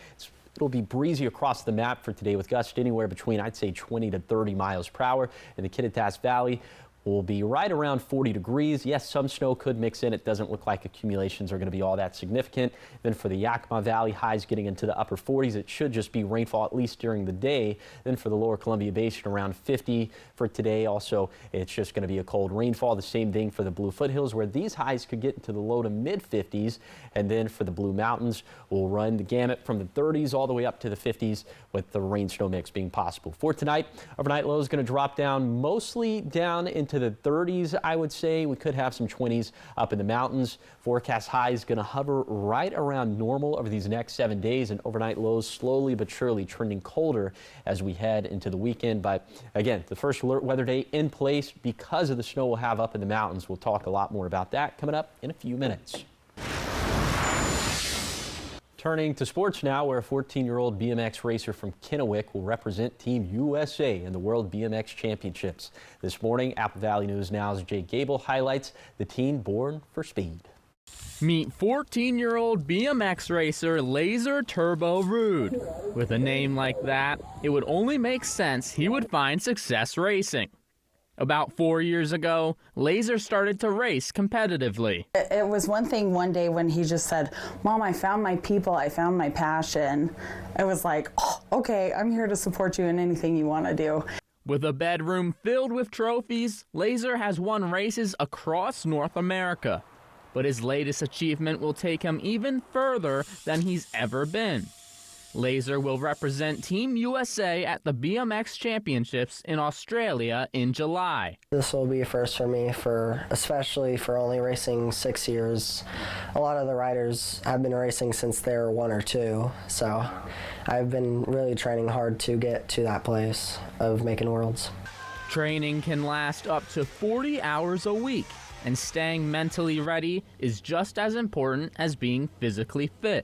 It'll be breezy across the map for today with gusts anywhere between, I'd say, 20 to 30 miles per hour. In the Kittitas Valley, will be right around 40 degrees. Yes, some snow could mix in. It doesn't look like accumulations are going to be all that significant. Then for the Yakima Valley, highs getting into the upper 40s. It should just be rainfall at least during the day. Then for the lower Columbia Basin, around 50 for today. Also, it's just going to be a cold rainfall. The same thing for the Blue Foothills, where these highs could get into the low to mid 50s. And then for the Blue Mountains, we'll run the gamut from the 30s all the way up to the 50s with the rain snow mix being possible. For tonight, overnight low is going to drop down mostly down into the 30s, I would say. We could have some 20s up in the mountains. Forecast high is going to hover right around normal over these next 7 days, and overnight lows slowly but surely trending colder as we head into the weekend. But again, the first alert weather day in place because of the snow we'll have up in the mountains. We'll talk a lot more about that coming up in a few minutes. Turning to sports now, where a 14-year-old BMX racer from Kennewick will represent Team USA in the World BMX Championships. This morning, Apple Valley News Now's Jake Gable highlights the teen born for speed. Meet 14-year-old BMX racer Laser Turbo Rude. With a name like that, it would only make sense he would find success racing. About 4 years ago, Laser started to race competitively. It was one thing one day when he just said, "Mom, I found my people, I found my passion." It was like, oh, okay, I'm here to support you in anything you want to do. With a bedroom filled with trophies, Laser has won races across North America. But his latest achievement will take him even further than he's ever been. Laser will represent Team USA at the BMX Championships in Australia in July. This will be a first for me, especially for only racing 6 years. A lot of the riders have been racing since they were 1 or 2, so I've been really training hard to get to that place of making worlds. Training can last up to 40 hours a week, and staying mentally ready is just as important as being physically fit.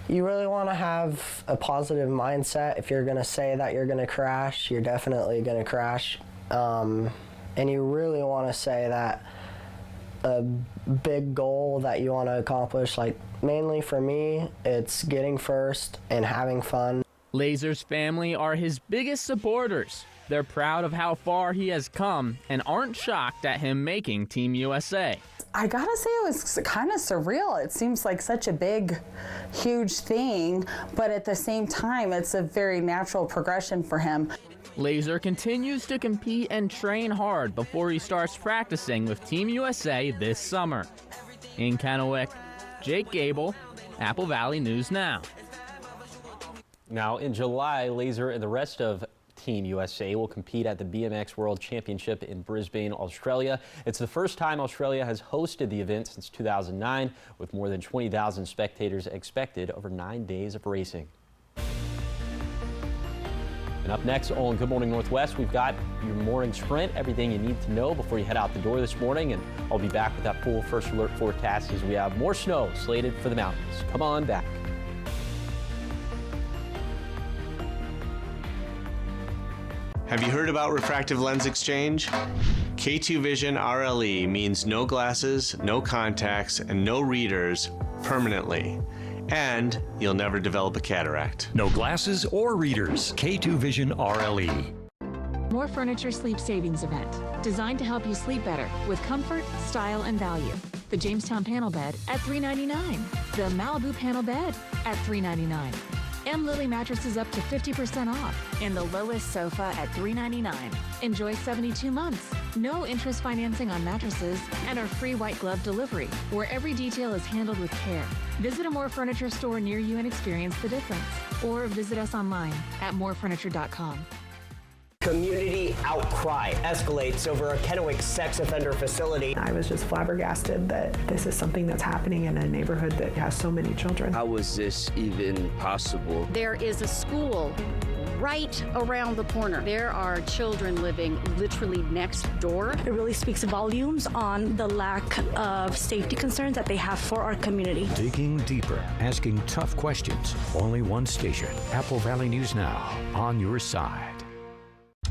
You really want to have a positive mindset. If you're going to say that you're going to crash, you're definitely going to crash. And you really want to say that a big goal that you want to accomplish, like mainly for me, it's getting first and having fun. Laser's family are his biggest supporters. They're proud of how far he has come and aren't shocked at him making Team USA. I gotta say, it was kind of surreal. It seems like such a big, huge thing, but at the same time, it's a very natural progression for him. Laser continues to compete and train hard before he starts practicing with Team USA this summer. In Kennewick, Jake Gable, Apple Valley News Now. Now, in July, Laser and the rest of Team USA will compete at the BMX World Championship in Brisbane, Australia. It's the first time Australia has hosted the event since 2009, with more than 20,000 spectators expected over 9 days of racing. And up next on Good Morning Northwest, we've got your morning sprint, everything you need to know before you head out the door this morning. And I'll be back with that full first alert forecast as we have more snow slated for the mountains. Come on back. Have you heard about refractive lens exchange? K2 Vision RLE means no glasses, no contacts, and no readers permanently. And you'll never develop a cataract. No glasses or readers. K2 Vision RLE. More Furniture Sleep Savings Event, designed to help you sleep better with comfort, style, and value. The Jamestown Panel Bed at $399. The Malibu Panel Bed at $399. And Lily mattresses up to 50% off. And the lowest sofa at $399. Enjoy 72 months, no interest financing on mattresses, and our free white glove delivery, where every detail is handled with care. Visit a More Furniture store near you and experience the difference. Or visit us online at morefurniture.com. Community outcry escalates over a Kennewick sex offender facility. I was just flabbergasted that this is something that's happening in a neighborhood that has so many children. How was this even possible? There is a school right around the corner. There are children living literally next door. It really speaks volumes on the lack of safety concerns that they have for our community. Digging deeper, asking tough questions. Only one station. Apple Valley News Now, on your side.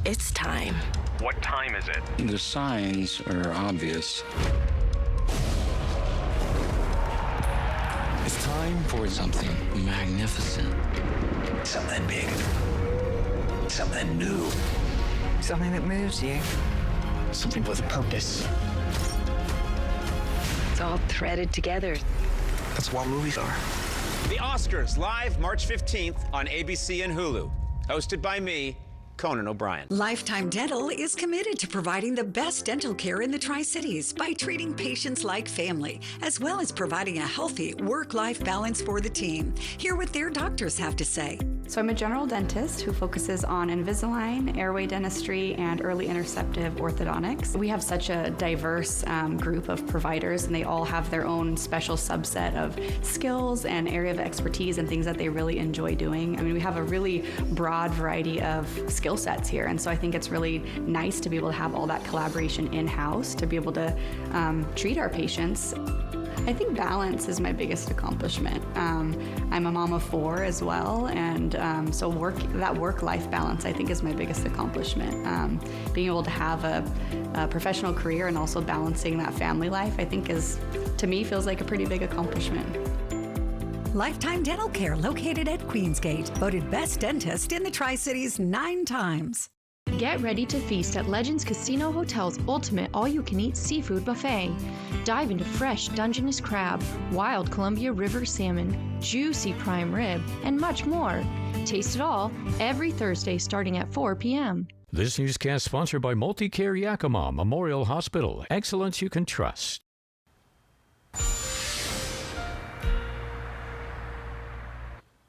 It's time. What time is it? The signs are obvious. It's time for something magnificent. Something big. Something new. Something that moves you. Something with a purpose. It's all threaded together. That's what movies are. The Oscars, live March 15th on ABC and Hulu. Hosted by me, Conan O'Brien. Lifetime Dental is committed to providing the best dental care in the Tri-Cities by treating patients like family, as well as providing a healthy work-life balance for the team. Hear what their doctors have to say. So I'm a general dentist who focuses on Invisalign, airway dentistry, and early interceptive orthodontics. We have such a diverse group of providers, and they all have their own special subset of skills and area of expertise and things that they really enjoy doing. I mean, we have a really broad variety of skill sets here, and so I think it's really nice to be able to have all that collaboration in-house to be able to treat our patients. I think balance is my biggest accomplishment. I'm a mom of 4 as well, and so that work-life balance I think is my biggest accomplishment. Being able to have a professional career and also balancing that family life, I think to me feels like a pretty big accomplishment. Lifetime Dental Care, located at Queensgate, voted best dentist in the Tri-Cities 9 times. Get ready to feast at Legends Casino Hotel's ultimate all-you-can-eat seafood buffet. Dive into fresh Dungeness crab, wild Columbia River salmon, juicy prime rib, and much more. Taste it all every Thursday starting at 4 p.m. This newscast sponsored by Multicare Yakima Memorial Hospital. Excellence you can trust.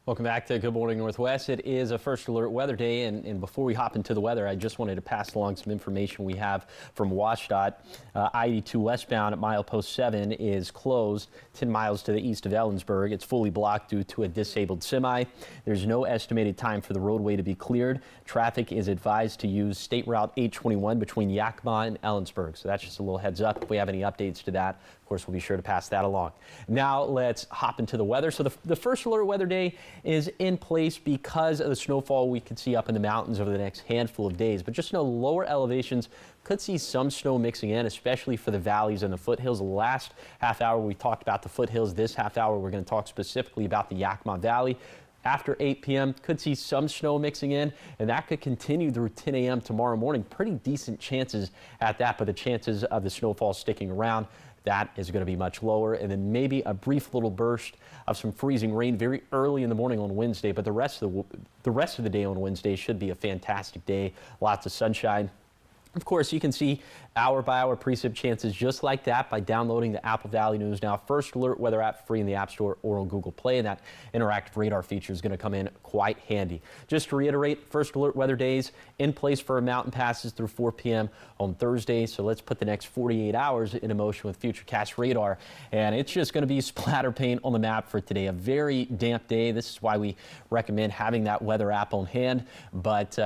Welcome back to Good Morning Northwest. It is a first alert weather day, and before we hop into the weather, I just wanted to pass along some information we have from WashDOT. I-82 westbound at milepost 7 is closed 10 miles to the east of Ellensburg. It's fully blocked due to a disabled semi. There's no estimated time for the roadway to be cleared. Traffic is advised to use State Route 821 between Yakima and Ellensburg. So that's just a little heads up. If we have any updates to that, of course, we'll be sure to pass that along. Now let's hop into the weather. So the first alert weather day is in place because of the snowfall we could see up in the mountains over the next handful of days. But just know lower elevations could see some snow mixing in, especially for the valleys and the foothills. The last half hour we talked about the foothills. This half hour we're going to talk specifically about the Yakima Valley. After 8 p.m., could see some snow mixing in, and that could continue through 10 a.m. tomorrow morning. Pretty decent chances at that, but the chances of the snowfall sticking around, that is going to be much lower. And then maybe a brief little burst of some freezing rain very early in the morning on Wednesday, but the rest of the day on Wednesday should be a fantastic day. Lots of sunshine. Of course, you can see hour-by-hour precip chances just like that by downloading the Apple Valley News Now First Alert weather app free in the App Store or on Google Play, and that interactive radar feature is going to come in quite handy. Just to reiterate, First Alert weather days in place for mountain passes through 4 p.m. on Thursday. So let's put the next 48 hours in motion with Futurecast radar, and it's just going to be splatter paint on the map for today. A very damp day. This is why we recommend having that weather app on hand, but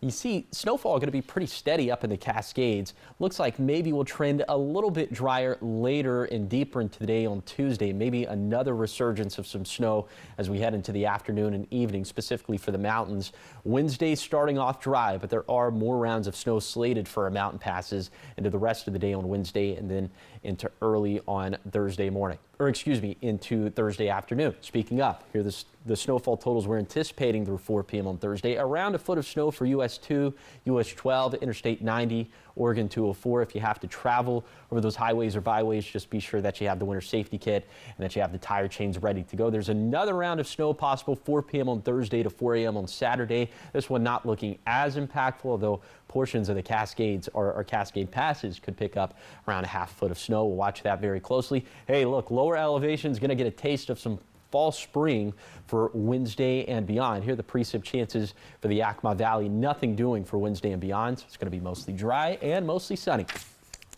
you see snowfall going to be pretty steady up in the Cascades. Looks like maybe we'll trend a little bit drier later and deeper into the day on Tuesday. Maybe another resurgence of some snow as we head into the afternoon and evening, specifically for the mountains. Wednesday starting off dry, but there are more rounds of snow slated for our mountain passes into the rest of the day on Wednesday and then into early on Thursday morning. Or excuse me, into Thursday afternoon. Speaking up, here the snowfall totals we're anticipating through 4 p.m. on Thursday. Around a foot of snow for US 2, US 12, Interstate 90, Oregon 204. If you have to travel over those highways or byways, just be sure that you have the winter safety kit and that you have the tire chains ready to go. There's another round of snow possible 4 p.m. on Thursday to 4 a.m. on Saturday. This one not looking as impactful, although portions of the Cascades or Cascade passes could pick up around a half foot of snow. We'll watch that very closely. Hey, look, lower elevations going to get a taste of some fall spring for Wednesday and beyond. Here are the precip chances for the Yakima Valley. Nothing doing for Wednesday and beyond. So it's going to be mostly dry and mostly sunny.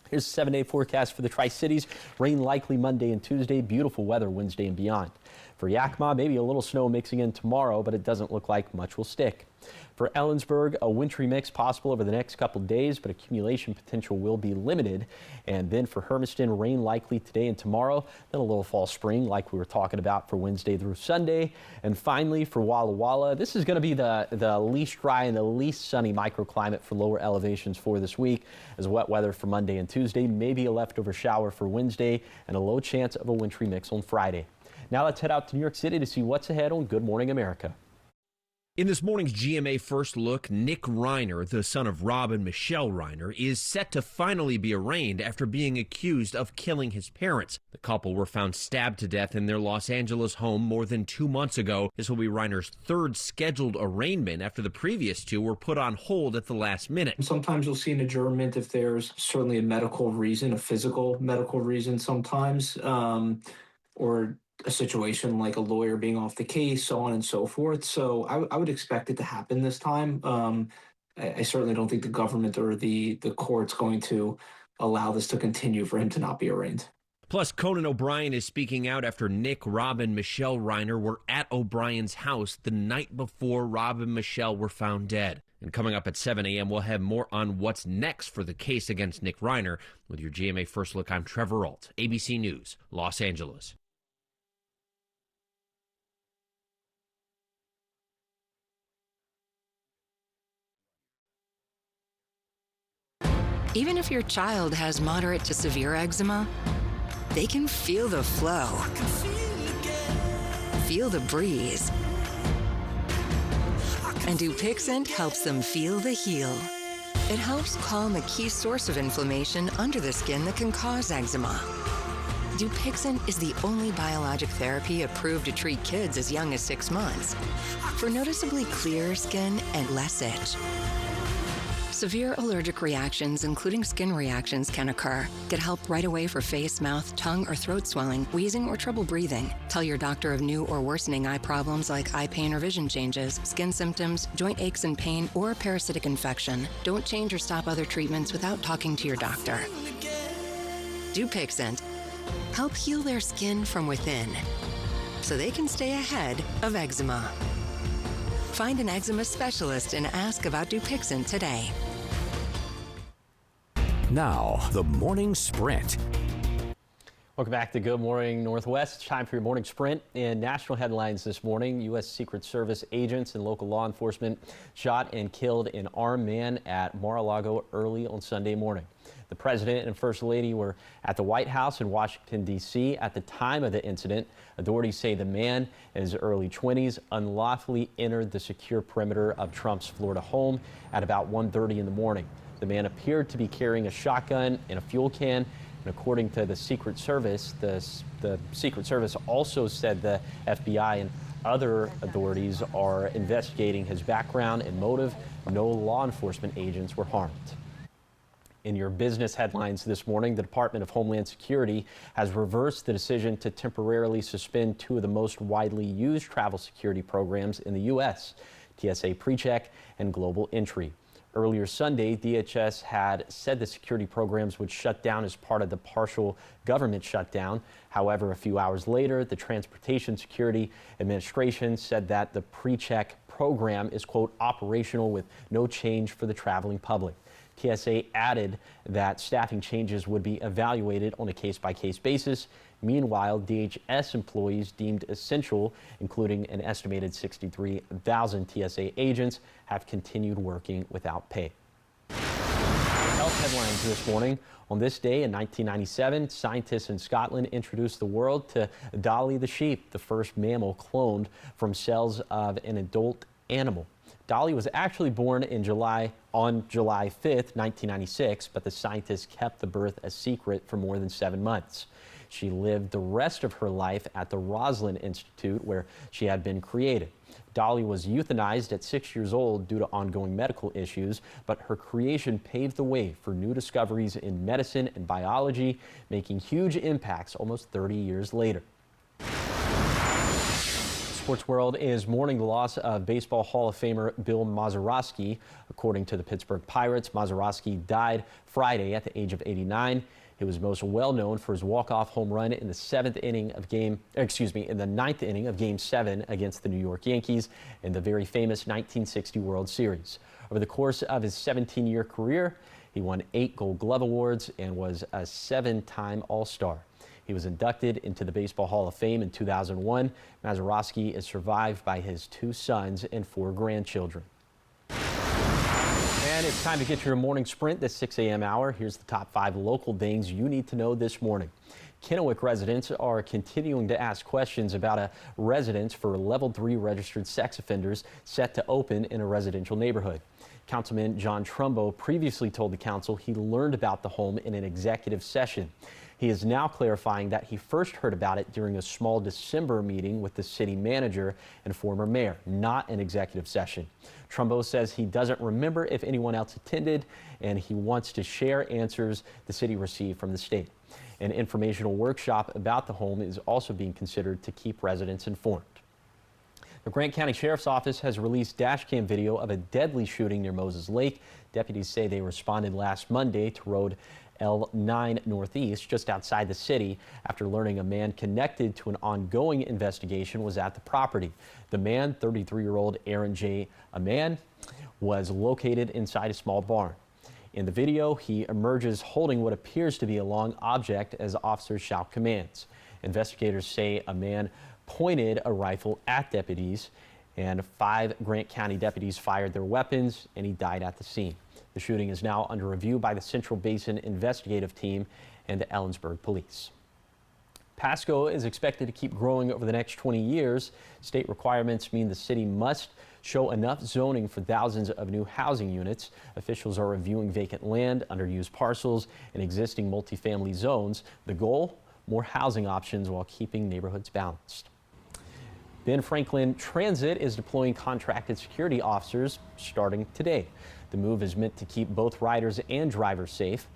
Here's a 7-day forecast for the Tri-Cities. Rain likely Monday and Tuesday. Beautiful weather Wednesday and beyond. For Yakima, maybe a little snow mixing in tomorrow, but it doesn't look like much will stick. For Ellensburg, a wintry mix possible over the next couple days, but accumulation potential will be limited. And then for Hermiston, rain likely today and tomorrow, then a little fall spring like we were talking about for Wednesday through Sunday. And finally for Walla Walla, this is going to be the least dry and the least sunny microclimate for lower elevations for this week, as wet weather for Monday and Tuesday, maybe a leftover shower for Wednesday, and a low chance of a wintry mix on Friday. Now let's head out to New York City to see what's ahead on Good Morning America. In this morning's GMA First Look, Nick Reiner, the son of Rob and Michelle Reiner, is set to finally be arraigned after being accused of killing his parents. The couple were found stabbed to death in their Los Angeles home more than 2 months ago. This will be Reiner's third scheduled arraignment after the previous two were put on hold at the last minute. Sometimes you'll see an adjournment if there's certainly a medical reason, a physical medical reason sometimes, or a situation like a lawyer being off the case, so on and so forth. So I would expect it to happen this time. I certainly don't think the government or the court's going to allow this to continue for him to not be arraigned. Plus, Conan O'Brien is speaking out after Nick, Rob, and Michelle Reiner were at O'Brien's house the night before Rob and Michelle were found dead. And coming up at 7 a.m., we'll have more on what's next for the case against Nick Reiner. With your GMA First Look, I'm Trevor Ault, ABC News, Los Angeles. Even if your child has moderate to severe eczema, they can feel the flow, feel the breeze. And Dupixent helps them feel the heal. It helps calm a key source of inflammation under the skin that can cause eczema. Dupixent is the only biologic therapy approved to treat kids as young as 6 months for noticeably clearer skin and less itch. Severe allergic reactions, including skin reactions, can occur. Get help right away for face, mouth, tongue, or throat swelling, wheezing, or trouble breathing. Tell your doctor of new or worsening eye problems like eye pain or vision changes, skin symptoms, joint aches and pain, or a parasitic infection. Don't change or stop other treatments without talking to your doctor. Dupixent. Help heal their skin from within so they can stay ahead of eczema. Find an eczema specialist and ask about Dupixent today. Now, the Morning Sprint. Welcome back to Good Morning Northwest. It's time for your morning sprint. In national headlines this morning, U.S. Secret Service agents and local law enforcement shot and killed an armed man at Mar-a-Lago early on Sunday morning. The president and first lady were at the White House in Washington, D.C. at the time of the incident. Authorities say the man, in his early 20s, unlawfully entered the secure perimeter of Trump's Florida home at about 1:30 in the morning. The man appeared to be carrying a shotgun and a fuel can. And according to the Secret Service, the Secret Service also said the FBI and other authorities are investigating his background and motive. No law enforcement agents were harmed. In your business headlines this morning, the Department of Homeland Security has reversed the decision to temporarily suspend 2 of the most widely used travel security programs in the U.S., TSA PreCheck and Global Entry. Earlier Sunday, DHS had said the security programs would shut down as part of the partial government shutdown. However, a few hours later, the Transportation Security Administration said that the PreCheck program is, quote, operational with no change for the traveling public. TSA added that staffing changes would be evaluated on a case-by-case basis. Meanwhile, DHS employees deemed essential, including an estimated 63,000 TSA agents, have continued working without pay. Health headlines this morning. On this day in 1997, scientists in Scotland introduced the world to Dolly the sheep, the first mammal cloned from cells of an adult animal. Dolly was actually born on July 5th, 1996, but the scientists kept the birth a secret for more than 7 months. She lived the rest of her life at the Roslin Institute, where she had been created. Dolly was euthanized at 6 years old due to ongoing medical issues, but her creation paved the way for new discoveries in medicine and biology, making huge impacts almost 30 years later. Sports world is mourning the loss of Baseball Hall of Famer Bill Mazeroski. According to the Pittsburgh Pirates, Mazeroski died Friday at the age of 89. He was most well known for his walk-off home run in the ninth inning of Game 7 against the New York Yankees in the very famous 1960 World Series. Over the course of his 17-year career, he won 8 Gold Glove awards and was a 7-time All-Star. He was inducted into the Baseball Hall of Fame in 2001. Mazeroski is survived by his 2 sons and 4 grandchildren. And it's time to get your morning sprint this 6 a.m. hour. Here's the top 5 local things you need to know this morning. Kennewick residents are continuing to ask questions about a residence for level 3 registered sex offenders set to open in a residential neighborhood. Councilman John Trumbo previously told the council he learned about the home in an executive session. He is now clarifying that he first heard about it during a small December meeting with the city manager and former mayor, not an executive session. Trumbo says he doesn't remember if anyone else attended, and he wants to share answers the city received from the state. An informational workshop about the home is also being considered to keep residents informed. The Grant County Sheriff's Office has released dashcam video of a deadly shooting near Moses Lake. Deputies say they responded last Monday to road L9 Northeast, just outside the city, after learning a man connected to an ongoing investigation was at the property. The man, 33-year-old Aaron J. Aman, was located inside a small barn. In the video, he emerges holding what appears to be a long object as officers shout commands. Investigators say a man pointed a rifle at deputies, and 5 Grant County deputies fired their weapons, and he died at the scene. The shooting is now under review by the Central Basin Investigative Team and the Ellensburg Police. Pasco is expected to keep growing over the next 20 years. State requirements mean the city must show enough zoning for thousands of new housing units. Officials are reviewing vacant land, underused parcels, and existing multifamily zones. The goal? More housing options while keeping neighborhoods balanced. Ben Franklin Transit is deploying contracted security officers starting today. The move is meant to keep both riders and drivers safe.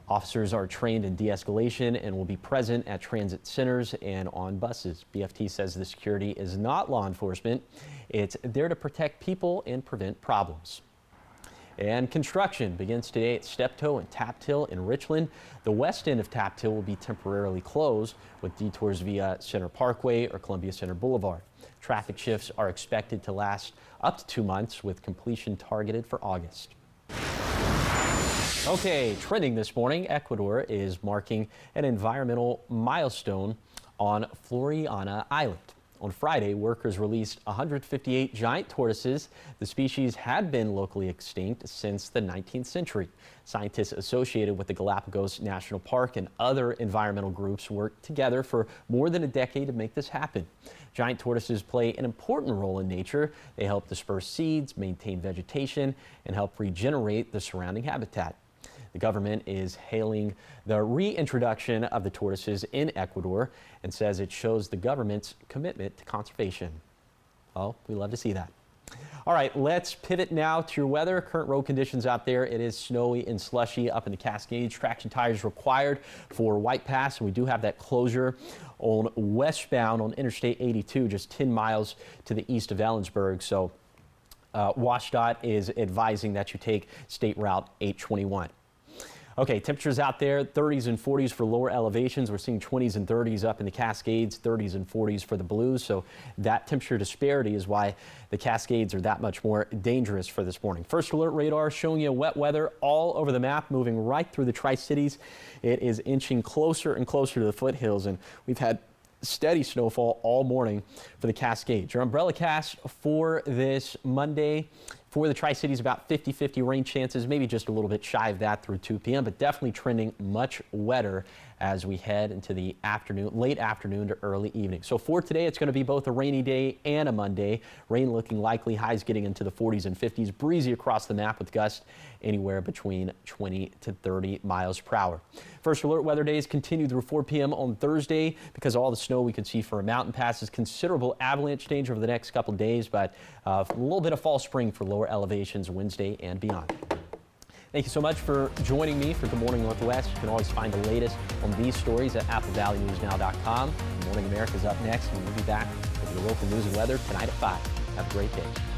Officers are trained in de-escalation and will be present at transit centers and on buses. BFT says the security is not law enforcement. It's there to protect people and prevent problems. And construction begins today at Steptoe and Taft Hill in Richland. The west end of Taft Hill will be temporarily closed with detours via Center Parkway or Columbia Center Boulevard. Traffic shifts are expected to last up to 2 months with completion targeted for August. Okay, trending this morning, Ecuador is marking an environmental milestone on Floriana Island. On Friday, workers released 158 giant tortoises. The species had been locally extinct since the 19th century. Scientists associated with the Galapagos National Park and other environmental groups worked together for more than a decade to make this happen. Giant tortoises play an important role in nature. They help disperse seeds, maintain vegetation, and help regenerate the surrounding habitat. The government is hailing the reintroduction of the tortoises in Ecuador and says it shows the government's commitment to conservation. Oh, we love to see that. All right, let's pivot now to your weather. Current road conditions out there. It is snowy and slushy up in the Cascades. Traction tires required for White Pass, and we do have that closure on westbound on Interstate 82, just 10 miles to the east of Ellensburg. So WashDOT is advising that you take State Route 821. Okay, temperatures out there, 30s and 40s for lower elevations. We're seeing 20s and 30s up in the Cascades, 30s and 40s for the Blues. So that temperature disparity is why the Cascades are that much more dangerous for this morning. First alert radar showing you wet weather all over the map, moving right through the Tri-Cities. It is inching closer and closer to the foothills, and we've had steady snowfall all morning for the Cascades. Your umbrella cast for this Monday for the Tri-Cities, about 50-50 rain chances, maybe just a little bit shy of that through 2 p.m., but definitely trending much wetter as we head into the afternoon, late afternoon to early evening. So for today, it's going to be both a rainy day and a Monday. Rain looking likely, highs getting into the 40s and 50s, breezy across the map with gusts anywhere between 20 to 30 miles per hour. First alert weather days continue through 4 p.m. on Thursday because all the snow we could see for mountain passes, considerable avalanche danger over the next couple of days, but a little bit of fall spring for lower elevations Wednesday and beyond. Thank you so much for joining me for Good Morning Northwest. You can always find the latest on these stories at AppleValleyNewsNow.com. Good Morning America is up next, and we'll be back with your local news and weather tonight at 5. Have a great day.